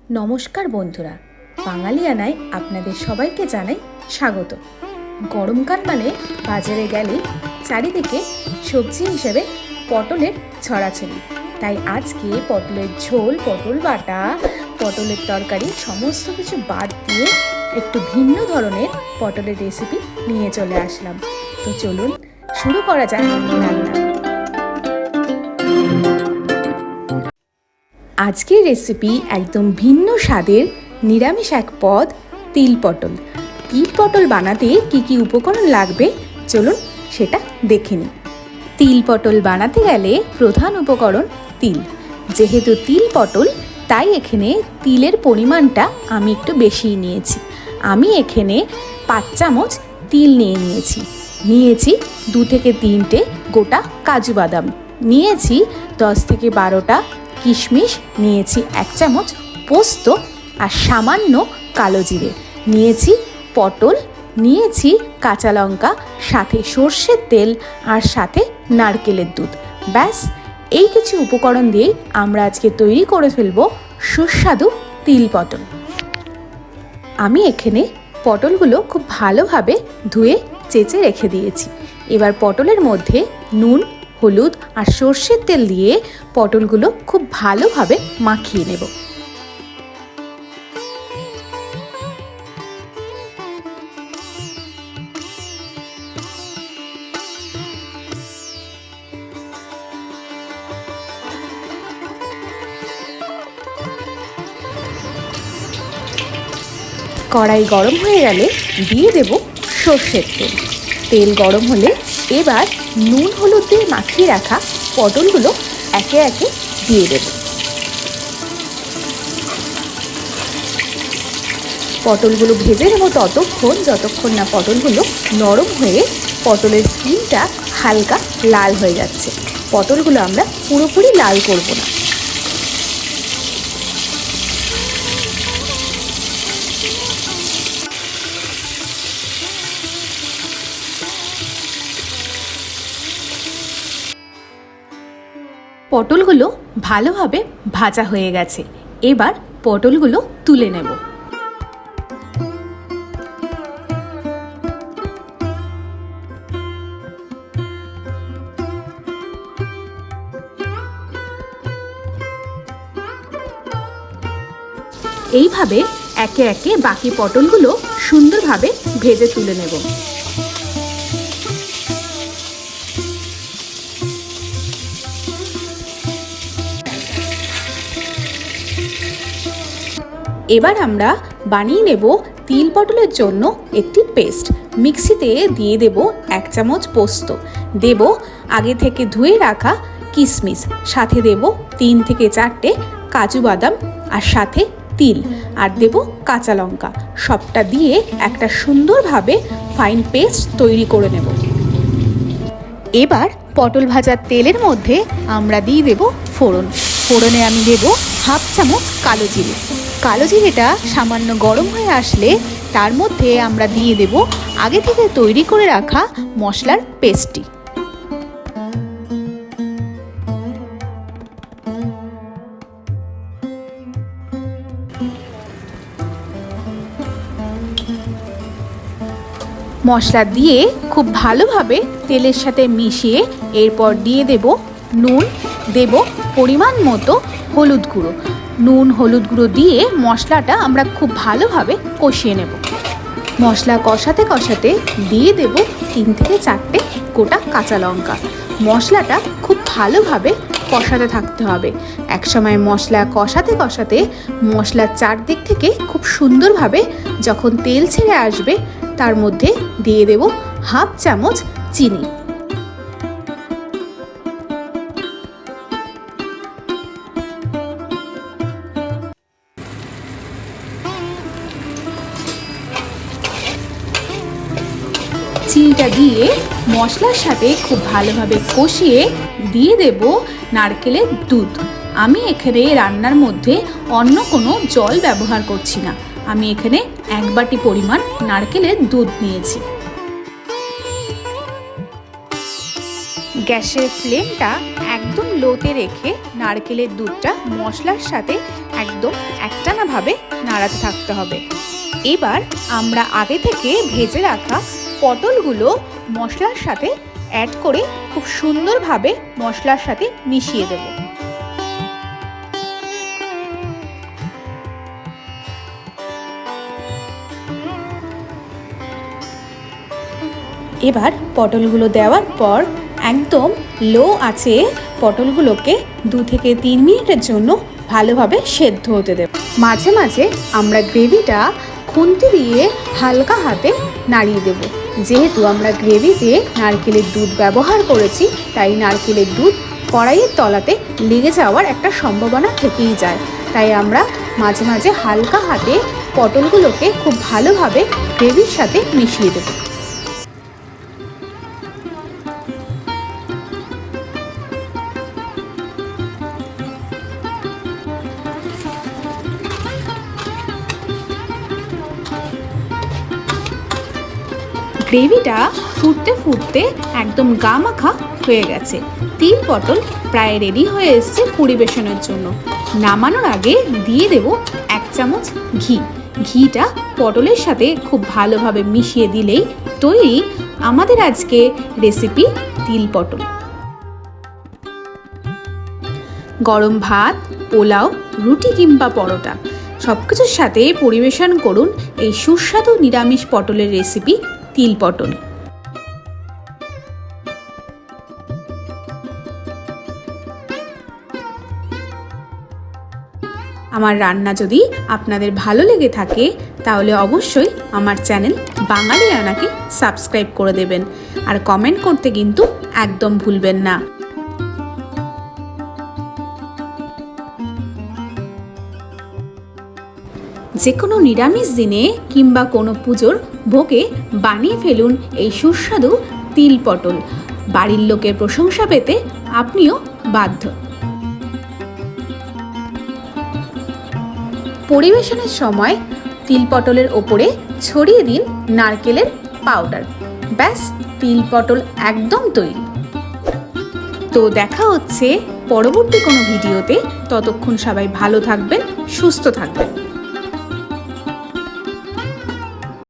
নমস্কার বন্ধুরা, বাঙালিয়ানায় আপনাদের সবাইকে জানাই স্বাগত। গরমকাল মানে বাজারে গেলে চারিদিকে সবজি হিসেবে পটলের ছড়াছড়ি। তাই আজকে পটলের ঝোল, পটল বাটা, পটলের তরকারি সমস্ত কিছু বাদ দিয়ে একটু ভিন্ন ধরনের পটলের রেসিপি নিয়ে চলে আসলাম। তো চলুন শুরু করা যাক রান্না। আজকের রেসিপি একদম ভিন্ন স্বাদের নিরামিষ এক পদ, তিল পটল। তিল পটল বানাতে কি কি উপকরণ লাগবে চলুন সেটা দেখে নিই। তিল পটল বানাতে গেলে প্রধান উপকরণ তিল। যেহেতু তিল পটল তাই এখানে তিলের পরিমাণটা আমি একটু বেশিই নিয়েছি। আমি এখানে 5 চামচ তিল নিয়েছি 2 থেকে 3টে গোটা কাজু বাদাম, নিয়েছি 10 থেকে 12টা কিশমিশ, নিয়েছি 1 চামচ পোস্ত আর সামান্য কালো জিরে, নিয়েছি পটল, নিয়েছি কাঁচা লঙ্কা, সাথে সর্ষের তেল আর সাথে নারকেলের দুধ। ব্যাস, এই কিছু উপকরণ দিয়ে আমরা আজকে তৈরি করে ফেলবো সুস্বাদু তিল পটল। আমি এখানে পটলগুলো খুব ভালোভাবে ধুয়ে চেঁচে রেখে দিয়েছি। এবার পটলের মধ্যে নুন, হলুদ আর সর্ষের তেল দিয়ে পটলগুলো খুব ভালোভাবে মাখিয়ে নেব। কড়াই গরম হয়ে গেলে দিয়ে দেব সর্ষের তেল। তেল গরম হলে এবার নুন হলুদ দিয়ে মাখিয়ে রাখা পটলগুলো একে একে দিয়ে দেব। পটলগুলো ভেজে নেব ততক্ষণ যতক্ষণ না পটলগুলো নরম হয়ে পটলের স্কিনটা হালকা লাল হয়ে যাচ্ছে। পটলগুলো আমরা পুরোপুরি লাল করব না। পটলগুলো ভালোভাবে ভাজা হয়ে গেছে। এবার পটলগুলো তুলে নেব। এইভাবে একে একে বাকি পটলগুলো সুন্দরভাবে ভেজে তুলে নেব। এবার আমরা বানিয়ে নেব তিল পটলের জন্য একটি পেস্ট। মিক্সিতে দিয়ে দেব 1 চামচ পোস্ত, দেব আগে থেকে ধুয়ে রাখা কিশমিশ, সাথে দেব 3 থেকে 4টে কাজু বাদাম আর সাথে তিল, আর দেব কাঁচা লঙ্কা। সবটা দিয়ে একটা সুন্দরভাবে ফাইন পেস্ট তৈরি করে নেব। এবার পটল ভাজার তেলের মধ্যে আমরা দিয়ে দেব ফোড়ন। ফোড়নে আমি দেব 1/2 চামচ কালো জিরে। কালো জিরেটা সামান্য গরম হয়ে আসলে তার মধ্যে আমরা দিয়ে দেব আগে থেকে তৈরি করে রাখা মশলার পেস্টটি। মশলা দিয়ে খুব ভালোভাবে তেলের সাথে মিশিয়ে এরপর দিয়ে দেব নুন, দেব পরিমাণ মতো হলুদ গুঁড়ো। নুন হলুদ গুঁড়ো দিয়ে মশলাটা আমরা খুব ভালোভাবে কষিয়ে নেব। মশলা কষাতে কষাতে দিয়ে দেব 3 থেকে 4টে গোটা কাঁচা লঙ্কা। মশলাটা খুব ভালোভাবে কষাতে থাকতে হবে। একসময় মশলা কষাতে কষাতে মশলার চারদিক থেকে খুব সুন্দরভাবে যখন তেল ছেড়ে আসবে তার মধ্যে দিয়ে দেব 1/2 চামচ চিনি। চিনিটা দিয়ে মশলার সাথে খুব ভালোভাবে কষিয়ে দিয়ে দেব নারকেলের দুধ। আমি এখানে রান্নার মধ্যে অন্য কোনো জল ব্যবহার করছি না। আমি এখানে 1 বাটি পরিমাণ নারকেলের দুধ নিয়েছি। গ্যাসের ফ্লেমটা একদম লোতে রেখে নারকেলের দুধটা মশলার সাথে একদম একটানাভাবে নাড়াতে থাকতে হবে। এবার আমরা আগে থেকে ভেজে রাখা পটলগুলো মশলার সাথে অ্যাড করে খুব সুন্দরভাবে মশলার সাথে মিশিয়ে দেব। এবার পটলগুলো দেওয়ার পর একদম লো আঁচে পটলগুলোকে 2 থেকে 3 মিনিটের জন্য ভালোভাবে সেদ্ধ হতে দেব। মাঝে মাঝে আমরা গ্রেভিটা খুন্তি দিয়ে হালকা হাতে নাড়িয়ে দেব। যেহেতু আমরা গ্রেভিতে নারকেলের দুধ ব্যবহার করেছি, তাই নারকেলের দুধ কড়াইয়ের তলাতে লেগে যাওয়ার একটা সম্ভাবনা থেকেই যায়। তাই আমরা মাঝে মাঝে হালকা হাতে পটলগুলোকে খুব ভালোভাবে গ্রেভির সাথে মিশিয়ে দেব। গ্রেভিটা ফুটতে ফুটতে একদম গামাখা হয়ে গেছে। তিল পটল প্রায় রেডি হয়ে এসছে পরিবেশনের জন্য। নামানোর আগে দিয়ে দেব 1 চামচ ঘি। ঘিটা পটলের সাথে খুব ভালোভাবে মিশিয়ে দিলেই তৈরি আমাদের আজকে রেসিপি তিল পটল। গরম ভাত, পোলাও, রুটি কিংবা পরোটা সব কিছুর সাথে পরিবেশন করুন এই সুস্বাদু নিরামিষ পটলের রেসিপি তিল পটল। আমার রান্না যদি আপনাদের ভালো লেগে থাকে তাহলে অবশ্যই আমার চ্যানেল বাঙালিয়ানাকে সাবস্ক্রাইব করে দেবেন, আর কমেন্ট করতে কিন্তু একদম ভুলবেন না। যে কোনো নিরামিষ দিনে কিংবা কোনো পুজোর ভোগে বানিয়ে ফেলুন এই সুস্বাদু তিল পটল। বাড়ির লোকের প্রশংসা পেতে আপনিও বাধ্য। পরিবেশনের সময় তিল পটলের ওপরে ছড়িয়ে দিন নারকেলের পাউডার। ব্যাস, তিল পটল একদম তৈরি। তো দেখা হচ্ছে পরবর্তী কোনো ভিডিওতে। ততক্ষণ সবাই ভালো থাকবেন, সুস্থ থাকবেন।